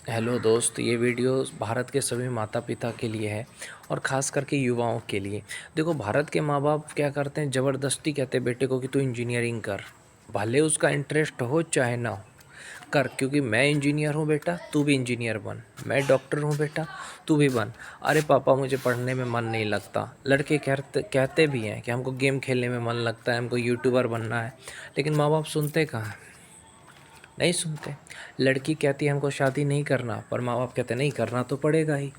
Hello दोस्त, ये video Bharat के सभी माता पिता के लिए है और ख़ास करके युवाओं के लिए। देखो, भारत के माँ बाप क्या करते हैं, ज़बरदस्ती कहते हैं बेटे को कि तू इंजीनियरिंग कर। भले उसका इंटरेस्ट हो चाहे ना हो, कर, क्योंकि मैं इंजीनियर हूँ बेटा, तू भी इंजीनियर बन। मैं डॉक्टर हूँ बेटा, तू भी बन। अरे पापा, मुझे पढ़ने में मन नहीं लगता। लड़के कहते भी हैं कि हमको गेम खेलने में मन लगता है, हमको यूट्यूबर बनना है। लेकिन माँ बाप सुनते कहाँ हैं? नहीं सुनते। लड़की कहती है हमको शादी नहीं करना, पर माँ बाप कहते नहीं, करना तो पड़ेगा ही।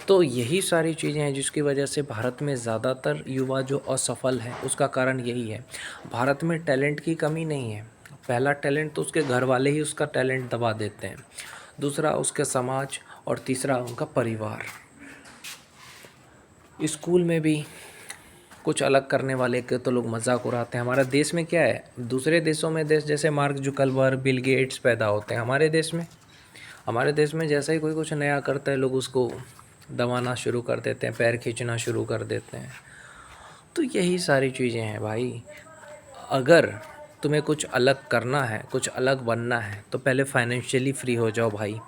तो यही सारी चीज़ें हैं जिसकी वजह से भारत में ज़्यादातर युवा जो असफल है, उसका कारण यही है। भारत में टैलेंट की कमी नहीं है। पहला टैलेंट तो उसके घर वाले ही उसका टैलेंट दबा देते हैं, दूसरा उसके समाज, और तीसरा उनका परिवार। स्कूल में भी कुछ अलग करने वाले के तो लोग मजाक उड़ाते हैं। हमारे देश में क्या है, दूसरे देशों में देश जैसे मार्क जुकरबर्ग, बिल गेट्स पैदा होते हैं। हमारे देश में जैसा ही कोई कुछ नया करता है, लोग उसको दबाना शुरू कर देते हैं, पैर खींचना शुरू कर देते हैं। तो यही सारी चीज़ें हैं भाई। अगर तुम्हें कुछ अलग करना है, कुछ अलग बनना है, तो पहले फाइनेंशियली फ्री हो जाओ भाई।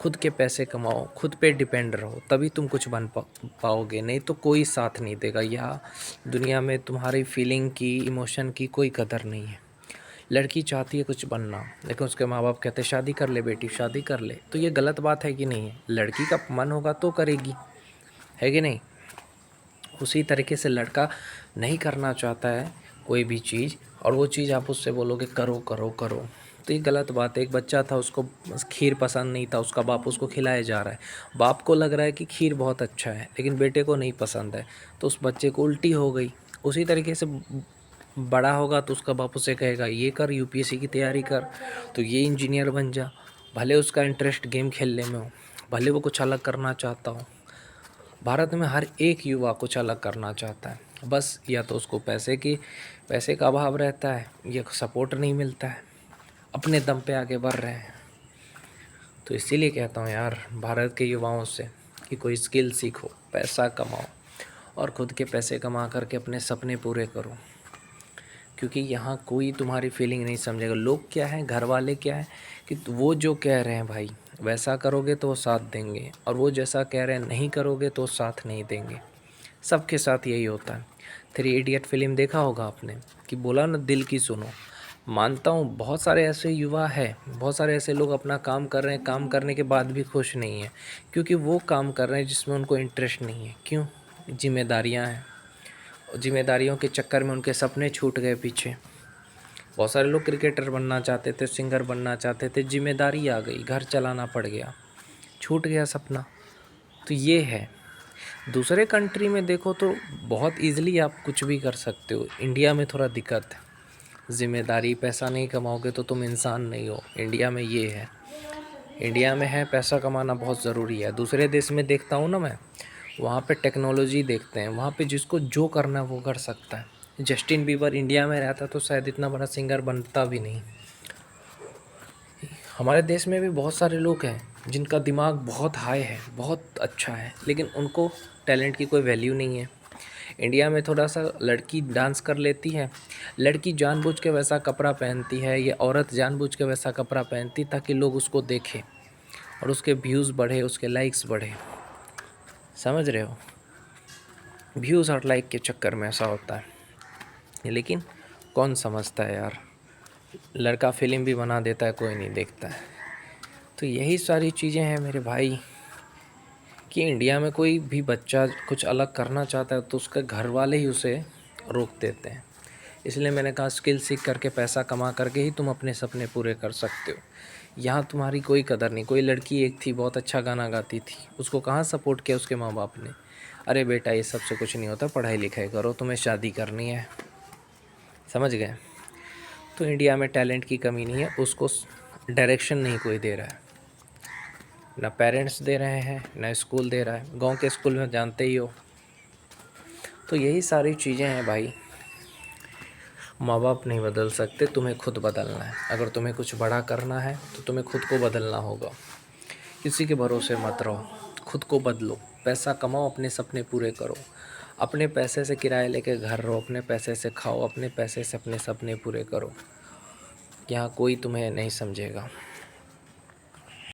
खुद के पैसे कमाओ, खुद पे डिपेंड रहो, तभी तुम कुछ बन पाओगे। नहीं तो कोई साथ नहीं देगा। यहाँ दुनिया में तुम्हारी फीलिंग की, इमोशन की कोई कदर नहीं है। लड़की चाहती है कुछ बनना, लेकिन उसके माँ बाप कहते हैं शादी कर ले बेटी, शादी कर ले। तो ये गलत बात है कि नहीं है? लड़की का मन होगा तो करेगी, है कि नहीं? उसी तरीके से लड़का नहीं करना चाहता है कोई भी चीज़, और वो चीज़ आप उससे बोलोगे करो करो करो, तो ये गलत बात है। एक बच्चा था, उसको खीर पसंद नहीं था, उसका बाप उसको खिलाया जा रहा है। बाप को लग रहा है कि खीर बहुत अच्छा है, लेकिन बेटे को नहीं पसंद है, तो उस बच्चे को उल्टी हो गई। उसी तरीके से बड़ा होगा तो उसका बाप उसे कहेगा ये कर, यूपीएससी की तैयारी कर, तो ये इंजीनियर बन जा। भले उसका इंटरेस्ट गेम खेलने में हो, भले वो कुछ अलग करना चाहता हो। भारत में हर एक युवा कुछ अलग करना चाहता है, बस या तो उसको पैसे का अभाव रहता है, या सपोर्ट नहीं मिलता है, अपने दम पे आगे बढ़ रहे हैं। तो इसीलिए कहता हूँ यार, भारत के युवाओं से कि कोई स्किल सीखो, पैसा कमाओ, और खुद के पैसे कमा करके अपने सपने पूरे करो। क्योंकि यहाँ कोई तुम्हारी फीलिंग नहीं समझेगा। लोग क्या हैं, घर वाले क्या हैं, कि वो जो कह रहे हैं भाई वैसा करोगे तो वो साथ देंगे, और वो जैसा कह रहे हैं नहीं करोगे तो साथ नहीं देंगे। सबके साथ यही होता है। 3 इडियट फिल्म देखा होगा आपने, कि बोला ना दिल की सुनो। मानता हूँ बहुत सारे ऐसे युवा हैं, बहुत सारे ऐसे लोग अपना काम कर रहे हैं, काम करने के बाद भी खुश नहीं हैं, क्योंकि वो काम कर रहे हैं जिसमें उनको इंटरेस्ट नहीं है। क्यों? जिम्मेदारियाँ हैं, जिम्मेदारियों के चक्कर में उनके सपने छूट गए पीछे। बहुत सारे लोग क्रिकेटर बनना चाहते थे, सिंगर बनना चाहते थे, जिम्मेदारी आ गई, घर चलाना पड़ गया, छूट गया सपना। तो ये है। दूसरे कंट्री में देखो तो बहुत इजीली आप कुछ भी कर सकते हो। इंडिया में थोड़ा दिक्कत है, जिम्मेदारी, पैसा नहीं कमाओगे तो तुम इंसान नहीं हो। इंडिया में ये है। इंडिया में है पैसा कमाना बहुत ज़रूरी है। दूसरे देश में देखता हूँ ना मैं, वहाँ पे टेक्नोलॉजी देखते हैं, वहाँ पे जिसको जो करना है वो कर सकता है। जस्टिन बीबर इंडिया में रहता तो शायद इतना बड़ा सिंगर बनता भी नहीं। हमारे देश में भी बहुत सारे लोग हैं जिनका दिमाग बहुत हाई है, बहुत अच्छा है, लेकिन उनको टैलेंट की कोई वैल्यू नहीं है। इंडिया में थोड़ा सा लड़की डांस कर लेती है, लड़की जानबूझ के वैसा कपड़ा पहनती है, या औरत जानबूझ के वैसा कपड़ा पहनती ताकि लोग उसको देखें और उसके व्यूज़ बढ़े, उसके लाइक्स बढ़े। समझ रहे हो? व्यूज़ और लाइक के चक्कर में ऐसा होता है। लेकिन कौन समझता है यार? लड़का फिल्म भी बना देता है, कोई नहीं देखता है। तो यही सारी चीज़ें हैं मेरे भाई, कि इंडिया में कोई भी बच्चा कुछ अलग करना चाहता है तो उसके घर वाले ही उसे रोक देते हैं। इसलिए मैंने कहा स्किल सीख करके, पैसा कमा करके ही तुम अपने सपने पूरे कर सकते हो। यहाँ तुम्हारी कोई कदर नहीं। कोई लड़की एक थी, बहुत अच्छा गाना गाती थी, उसको कहाँ सपोर्ट किया उसके माँ बाप ने? अरे बेटा, ये सबसे कुछ नहीं होता, पढ़ाई लिखाई करो, तुम्हें शादी करनी है। समझ गए? तो इंडिया में टैलेंट की कमी नहीं है, उसको डायरेक्शन नहीं कोई दे रहा है। ना पेरेंट्स दे रहे हैं, ना स्कूल दे रहा है। गांव के स्कूल में जानते ही हो। तो यही सारी चीज़ें हैं भाई। माँ बाप नहीं बदल सकते, तुम्हें खुद बदलना है। अगर तुम्हें कुछ बड़ा करना है तो तुम्हें खुद को बदलना होगा। किसी के भरोसे मत रहो, खुद को बदलो, पैसा कमाओ, अपने सपने पूरे करो। अपने पैसे से किराया लेके घर रहो, अपने पैसे से खाओ, अपने पैसे से अपने सपने पूरे करो। यहाँ कोई तुम्हें नहीं समझेगा।